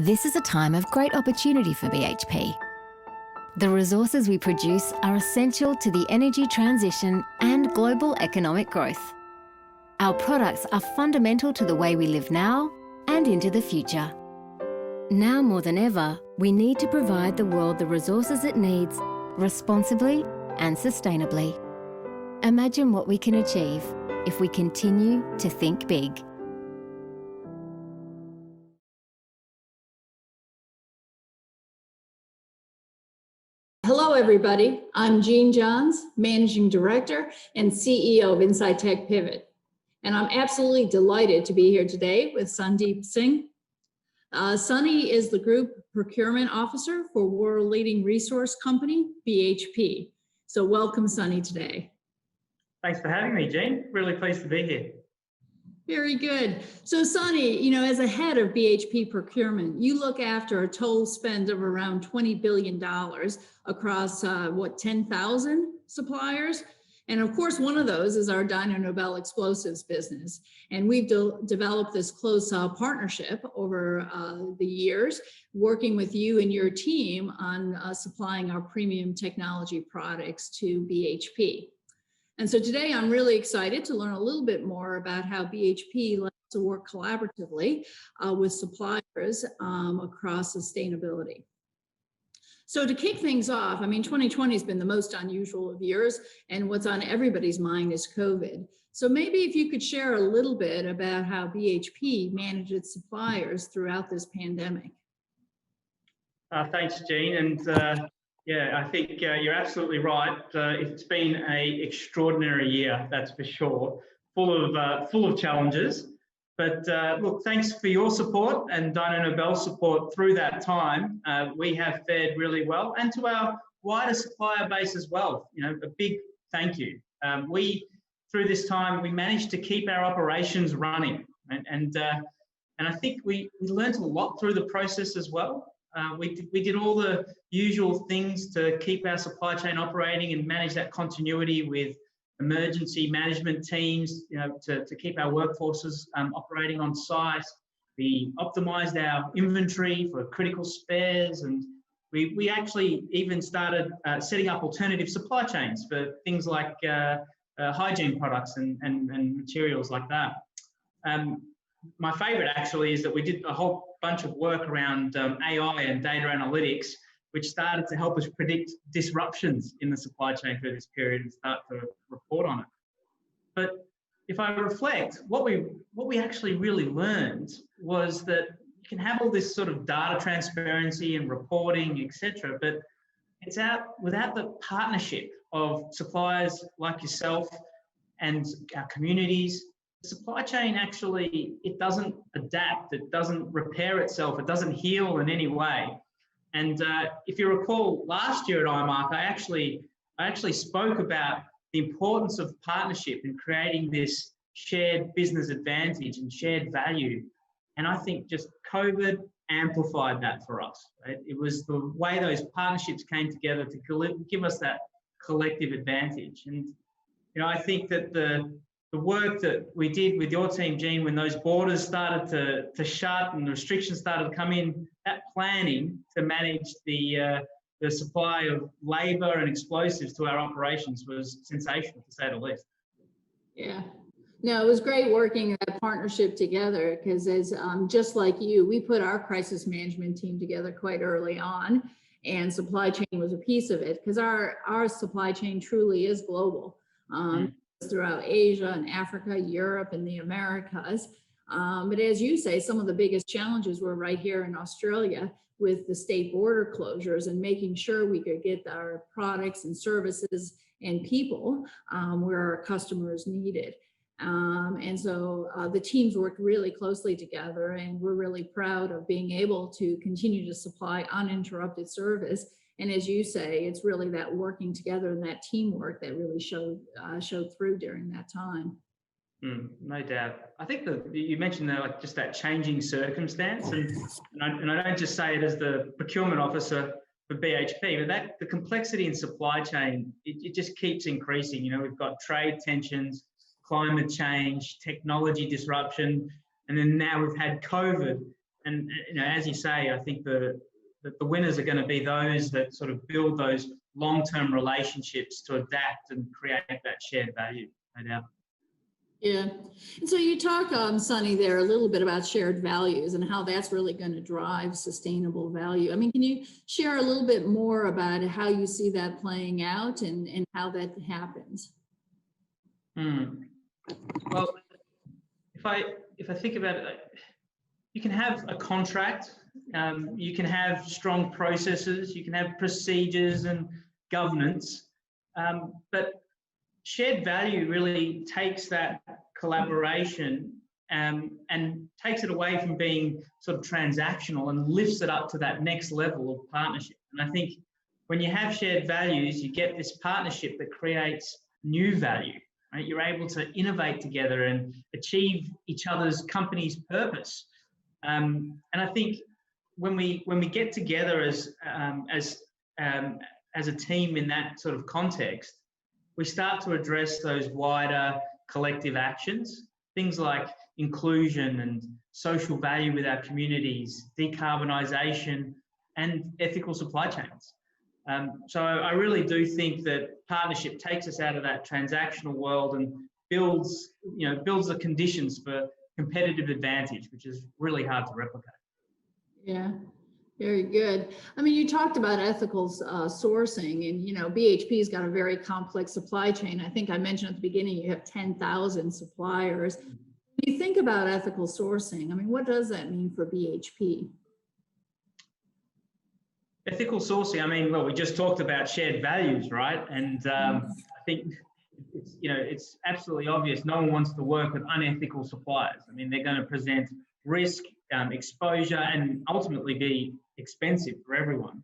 This is a time of great opportunity for BHP. The resources we produce are essential to the energy transition and global economic growth. Our products are fundamental to the way we live now and into the future. Now more than ever, we need to provide the world the resources it needs responsibly and sustainably. Imagine what we can achieve if we continue to think big. Hello, everybody. I'm Jeanne Johns, Managing Director and CEO of Incitec Pivot. And I'm absolutely delighted to be here today with Sundeep Singh. Sunny is the Group Procurement Officer for world-leading resource company, BHP. So welcome, Sunny, today. Thanks for having me, Jeanne. Really pleased to be here. Very good. So Sunny, as a head of BHP Procurement, you look after a total spend of around $20 billion across 10,000 suppliers. And of course, one of those is our Dyno Nobel explosives business. And we've developed this close partnership over the years, working with you and your team on supplying our premium technology products to BHP. And so today I'm really excited to learn a little bit more about how BHP likes to work collaboratively with suppliers across sustainability. So to kick things off, 2020 has been the most unusual of years, and what's on everybody's mind is COVID. So maybe if you could share a little bit about how BHP managed its suppliers throughout this pandemic. Thanks, Jeanne. And yeah, I think you're absolutely right. It's been an extraordinary year, that's for sure, full of challenges. But look, thanks for your support and Dyno Nobel's support through that time. We have fared really well, and to our wider supplier base as well. A big thank you. Through this time, we managed to keep our operations running, and I think we learned a lot through the process as well. We did all the usual things to keep our supply chain operating and manage that continuity with emergency management teams, to keep our workforces operating on site. We optimized our inventory for critical spares, and we actually even started setting up alternative supply chains for things like hygiene products and materials like that. My favorite actually is that we did a whole bunch of work around AI and data analytics, which started to help us predict disruptions in the supply chain through this period and start to report on it. But if I reflect, what we actually really learned was that you can have all this sort of data transparency and reporting, etc., but it's without the partnership of suppliers like yourself and our communities. The supply chain actually, it doesn't adapt, it doesn't repair itself, it doesn't heal in any way. And if you recall, last year at IMARC, I actually spoke about the importance of partnership in creating this shared business advantage and shared value. And I think just COVID amplified that for us. Right? It was the way those partnerships came together to give us that collective advantage. And I think that the work that we did with your team, Jeanne, when those borders started to shut and the restrictions started to come in, that planning to manage the supply of labour and explosives to our operations was sensational, to say the least. Yeah. No, it was great working that partnership together because as just like you, we put our crisis management team together quite early on, and supply chain was a piece of it because our supply chain truly is global. Throughout Asia and Africa, Europe, and the Americas. But as you say, some of the biggest challenges were right here in Australia with the state border closures and making sure we could get our products and services and people where our customers needed. And so the teams worked really closely together, and we're really proud of being able to continue to supply uninterrupted service. And as you say, it's really that working together and that teamwork that really showed through during that time. No doubt. I think that you mentioned there, like just that changing circumstance, and I don't just say it as the procurement officer for BHP, but the complexity in supply chain, it just keeps increasing. We've got trade tensions, climate change, technology disruption, and then now we've had COVID. And as you say, I think the winners are going to be those that sort of build those long-term relationships to adapt and create that shared value, no doubt. Yeah. And so you talk, Sunny, there a little bit about shared values and how that's really going to drive sustainable value. I mean, can you share a little bit more about how you see that playing out and how that happens? Well, if I think about it, you can have a contract, you can have strong processes, you can have procedures and governance, but shared value really takes that collaboration and takes it away from being sort of transactional and lifts it up to that next level of partnership. And I think when you have shared values, you get this partnership that creates new value. Right? You're able to innovate together and achieve each other's company's purpose. And I think when we get together as a team in that sort of context, we start to address those wider collective actions, things like inclusion and social value with our communities, decarbonisation, and ethical supply chains. So I really do think that partnership takes us out of that transactional world and builds the conditions for competitive advantage, which is really hard to replicate. Yeah. Very good. I mean, you talked about ethical sourcing, and BHP's got a very complex supply chain. I think I mentioned at the beginning you have 10,000 suppliers. When you think about ethical sourcing, I mean, what does that mean for BHP? Ethical sourcing. I mean, well, we just talked about shared values, right? And I think it's absolutely obvious. No one wants to work with unethical suppliers. I mean, they're going to present risk, exposure, and ultimately be expensive for everyone.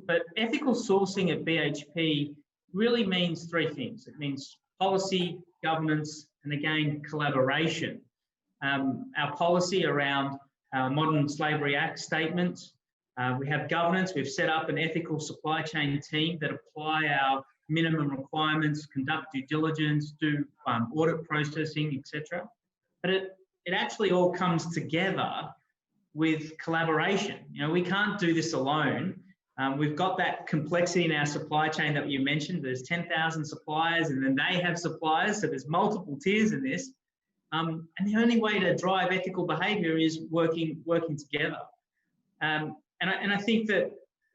But ethical sourcing at BHP really means three things. It means policy, governance, and again, collaboration. Our policy around our Modern Slavery Act statement. We have governance. We've set up an ethical supply chain team that apply our minimum requirements, conduct due diligence, do audit processing, etc. But it actually all comes together with collaboration. We can't do this alone. We've got that complexity in our supply chain that you mentioned. There's 10,000 suppliers, and then they have suppliers, so there's multiple tiers in this. And the only way to drive ethical behaviour is working together. And I think that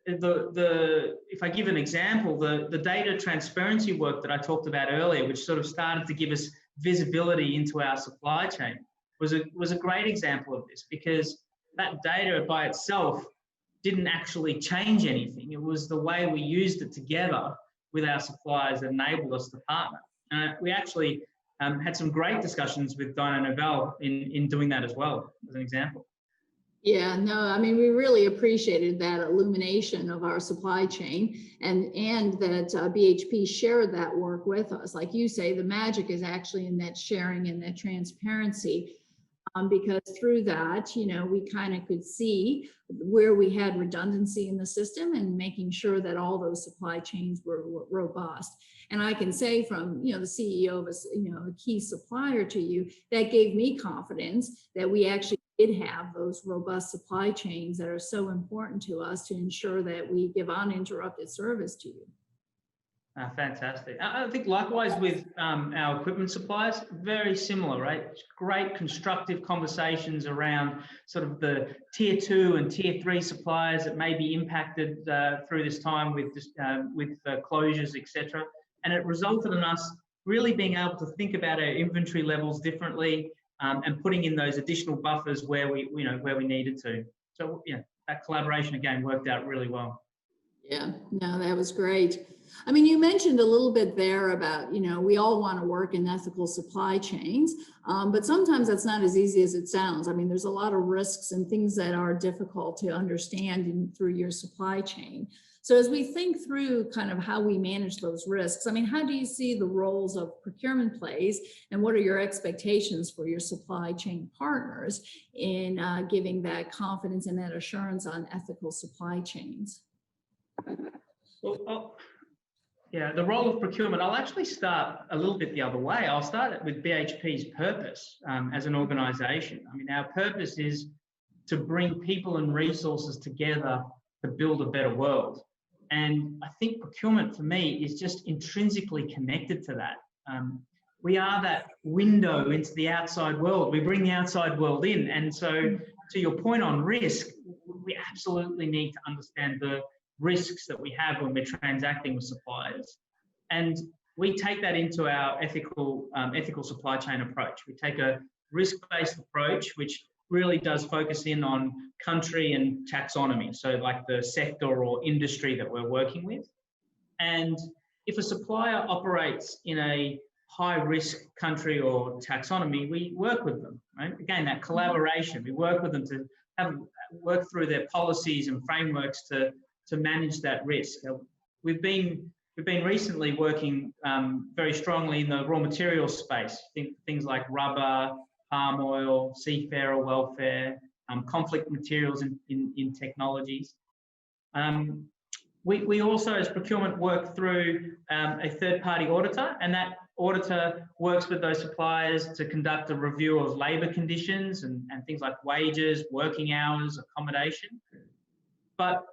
if I give an example, the data transparency work that I talked about earlier, which sort of started to give us visibility into our supply chain, was a great example of this, because that data by itself didn't actually change anything. It was the way we used it together with our suppliers that enabled us to partner. We actually had some great discussions with Dinah Novell in doing that as well, as an example. Yeah, no, I mean, we really appreciated that illumination of our supply chain and that BHP shared that work with us. Like you say, the magic is actually in that sharing and that transparency. Because through that, we kind of could see where we had redundancy in the system and making sure that all those supply chains were robust. And I can say from, the CEO of a key supplier to you, that gave me confidence that we actually did have those robust supply chains that are so important to us to ensure that we give uninterrupted service to you. Fantastic. I think likewise with our equipment suppliers, very similar, right? Great constructive conversations around sort of the tier 2 and tier 3 suppliers that may be impacted through this time with closures, etc. And it resulted in us really being able to think about our inventory levels differently and putting in those additional buffers where we needed to. So that collaboration again worked out really well. Yeah, no, that was great. I mean, you mentioned a little bit there about, we all want to work in ethical supply chains, but sometimes that's not as easy as it sounds. I mean, there's a lot of risks and things that are difficult to understand through your supply chain. So as we think through kind of how we manage those risks, I mean, how do you see the roles of procurement plays, and what are your expectations for your supply chain partners in giving that confidence and that assurance on ethical supply chains? Well, the role of procurement, I'll actually start a little bit the other way. I'll start with BHP's purpose as an organisation. I mean, our purpose is to bring people and resources together to build a better world. And I think procurement for me is just intrinsically connected to that. We are that window into the outside world. We bring the outside world in. And so to your point on risk, we absolutely need to understand the risks that we have when we're transacting with suppliers. And we take that into our ethical supply chain approach. We take a risk-based approach, which really does focus in on country and taxonomy. So like the sector or industry that we're working with. And if a supplier operates in a high-risk country or taxonomy, we work with them, right? Again, that collaboration, we work with them to work through their policies and frameworks to manage that risk. We've been recently working very strongly in the raw materials space, things like rubber, palm oil, seafarer welfare, conflict materials in technologies. We also, as procurement, work through a third-party auditor, and that auditor works with those suppliers to conduct a review of labour conditions and things like wages, working hours, accommodation. But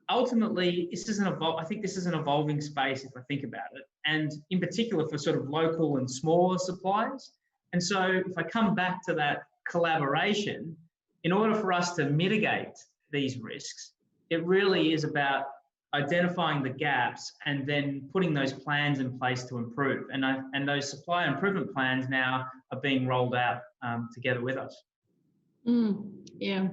ultimately, I think this is an evolving space if I think about it, and in particular for sort of local and smaller suppliers. And so if I come back to that collaboration, in order for us to mitigate these risks, it really is about identifying the gaps and then putting those plans in place to improve. And those supplier improvement plans now are being rolled out together with us. Yeah.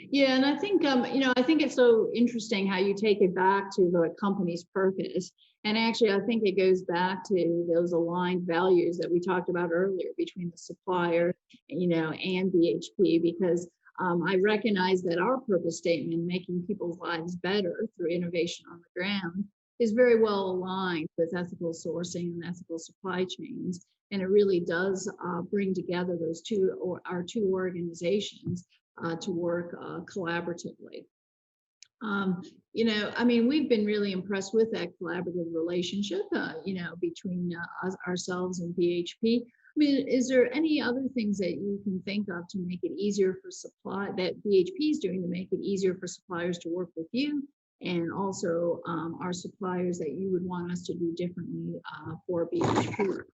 Yeah, and I think, I think it's so interesting how you take it back to the company's purpose. And actually, I think it goes back to those aligned values that we talked about earlier between the supplier, and BHP, because I recognize that our purpose statement, making people's lives better through innovation on the ground, is very well aligned with ethical sourcing and ethical supply chains. And it really does bring together our two organizations to work collaboratively. We've been really impressed with that collaborative relationship, between ourselves and BHP. Is there any other things that you can think of to make it easier for that BHP is doing to make it easier for suppliers to work with you, and also our suppliers that you would want us to do differently for BHP?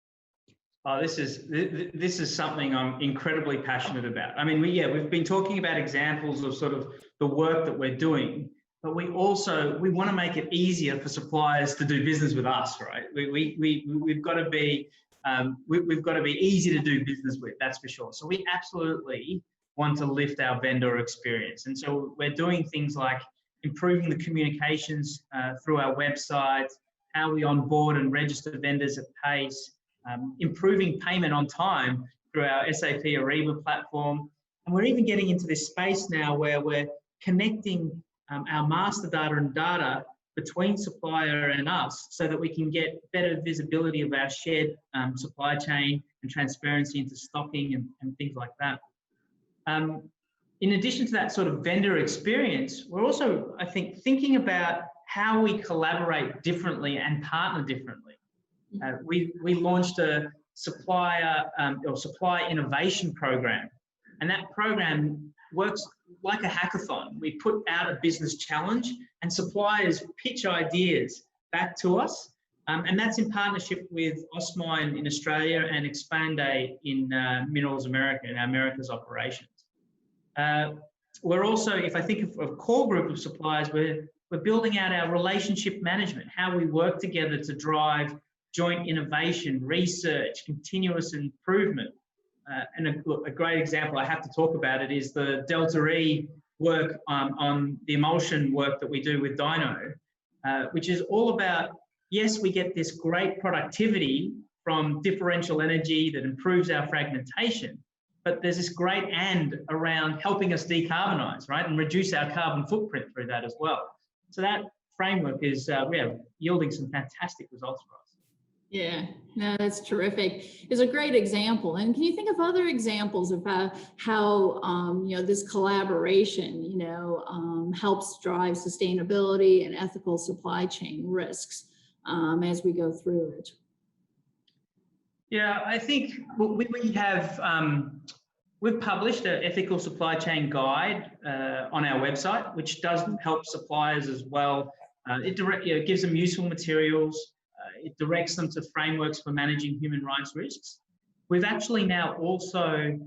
Oh, this is something I'm incredibly passionate about. We've been talking about examples of sort of the work that we're doing, but we want to make it easier for suppliers to do business with us, right? We've got to be easy to do business with, that's for sure. So we absolutely want to lift our vendor experience, and so we're doing things like improving the communications through our website, how we onboard and register vendors at pace. Improving payment on time through our SAP Ariba platform. And we're even getting into this space now where we're connecting our master data and data between supplier and us so that we can get better visibility of our shared supply chain and transparency into stocking and things like that. In addition to that sort of vendor experience, we're also, I think, thinking about how we collaborate differently and partner differently. We launched a supply innovation program, and that program works like a hackathon. We put out a business challenge, and suppliers pitch ideas back to us, and that's in partnership with Osmine in Australia and Expande in Minerals America, in our Americas operations. We're also, if I think of a core group of suppliers, we're building out our relationship management, how we work together to drive joint innovation, research, continuous improvement. And a great example I have to talk about it is the Delta E work on the emulsion work that we do with Dyno, which is all about, yes, we get this great productivity from differential energy that improves our fragmentation, but there's this great and around helping us decarbonize, right, and reduce our carbon footprint through that as well. So that framework is yielding some fantastic results for us. Yeah, no, that's terrific. It's a great example. And can you think of other examples of how this collaboration, helps drive sustainability and ethical supply chain risks as we go through it? Yeah, I think we have we've published an ethical supply chain guide on our website, which does help suppliers as well. It gives them useful materials. It directs them to frameworks for managing human rights risks. We've actually now also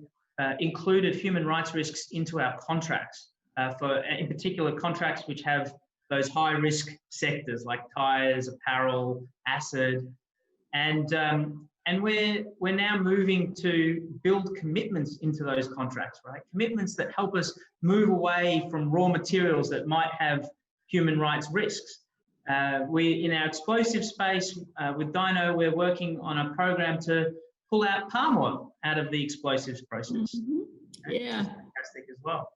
included human rights risks into our contracts, in particular contracts which have those high-risk sectors like tyres, apparel, acid, and we're now moving to build commitments into those contracts, right? Commitments that help us move away from raw materials that might have human rights risks. In our explosive space with Dyno, we're working on a program to pull out palm oil out of the explosives process. Yeah, fantastic as well.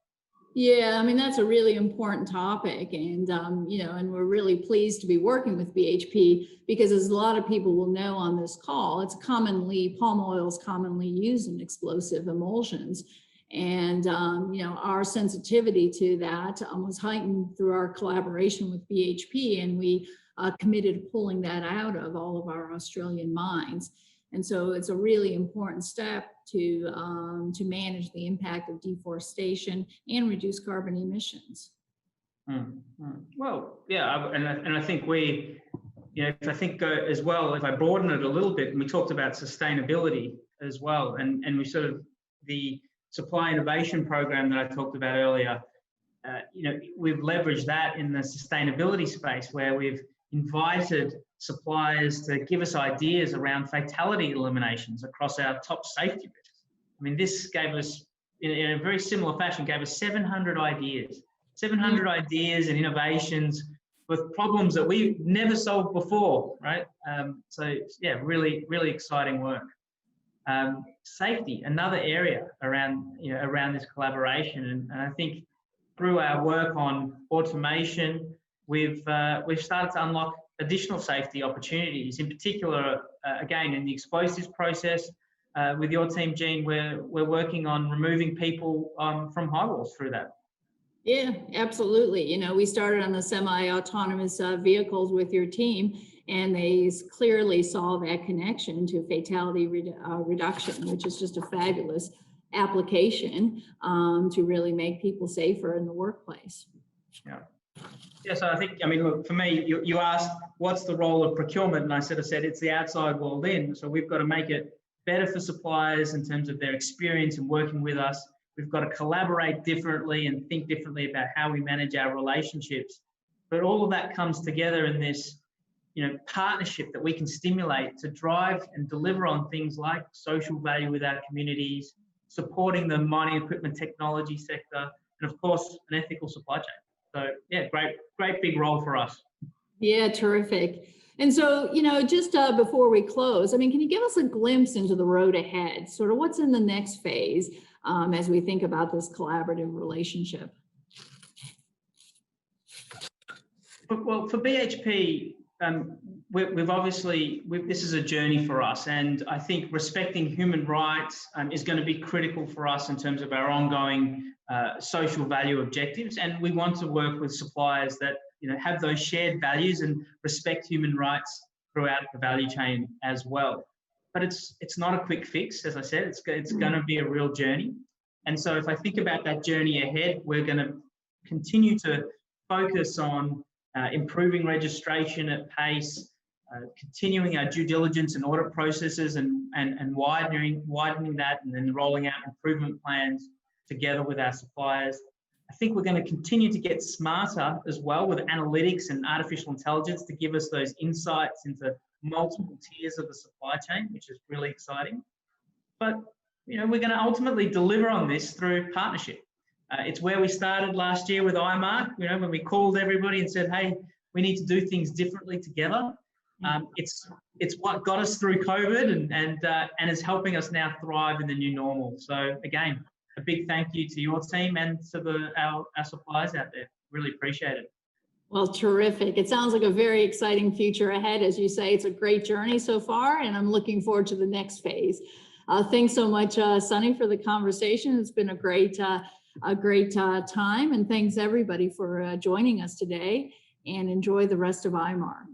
Yeah, I mean, that's a really important topic. And, and we're really pleased to be working with BHP because, as a lot of people will know on this call, palm oil is commonly used in explosive emulsions. And, our sensitivity to that was heightened through our collaboration with BHP, and we committed to pulling that out of all of our Australian mines. And so it's a really important step to manage the impact of deforestation and reduce carbon emissions. Well, yeah, and I think if I broaden it a little bit, and we talked about sustainability as well, and we sort of, the supply innovation program that I talked about earlier, we've leveraged that in the sustainability space where we've invited suppliers to give us ideas around fatality eliminations across our top safety risks. I mean, this gave us, in a very similar fashion, gave us 700 ideas and innovations with problems that we've never solved before, right? So yeah, really, really exciting work. Safety, another area around this collaboration, and I think through our work on automation, we've started to unlock additional safety opportunities. In particular, again, in the explosives process, with your team, Jeanne, we're working on removing people from high walls through that. Yeah, absolutely. We started on the semi-autonomous vehicles with your team, and they clearly saw that connection to fatality reduction, which is just a fabulous application to really make people safer in the workplace. Yeah, so I think, look, for me, you asked, what's the role of procurement? And I sort of said, it's the outside world in. So we've got to make it better for suppliers in terms of their experience in working with us. We've got to collaborate differently and think differently about how we manage our relationships. But all of that comes together in this, partnership that we can stimulate to drive and deliver on things like social value with our communities, supporting the mining equipment technology sector, and of course, an ethical supply chain. So yeah, great big role for us. Yeah, terrific. And so, just before we close, can you give us a glimpse into the road ahead? Sort of what's in the next phase as we think about this collaborative relationship? Well, for BHP, this is a journey for us, and I think respecting human rights is going to be critical for us in terms of our ongoing social value objectives, and we want to work with suppliers that have those shared values and respect human rights throughout the value chain as well. But it's not a quick fix, as I said. It's going to be a real journey, and so if I think about that journey ahead, we're going to continue to focus on improving registration at pace, continuing our due diligence and audit processes, and widening that, and then rolling out improvement plans together with our suppliers. I think we're going to continue to get smarter as well with analytics and artificial intelligence to give us those insights into multiple tiers of the supply chain, which is really exciting. But we're going to ultimately deliver on this through partnership. It's where we started last year with IMARC, when we called everybody and said, hey, we need to do things differently together. It's what got us through COVID and is helping us now thrive in the new normal. So again, a big thank you to your team and to our suppliers out there. Really appreciate it. Well, terrific. It sounds like a very exciting future ahead. As you say, it's a great journey so far, and I'm looking forward to the next phase. Thanks so much, Sunny, for the conversation. It's been a great time, and thanks everybody for joining us today, and enjoy the rest of IMARC.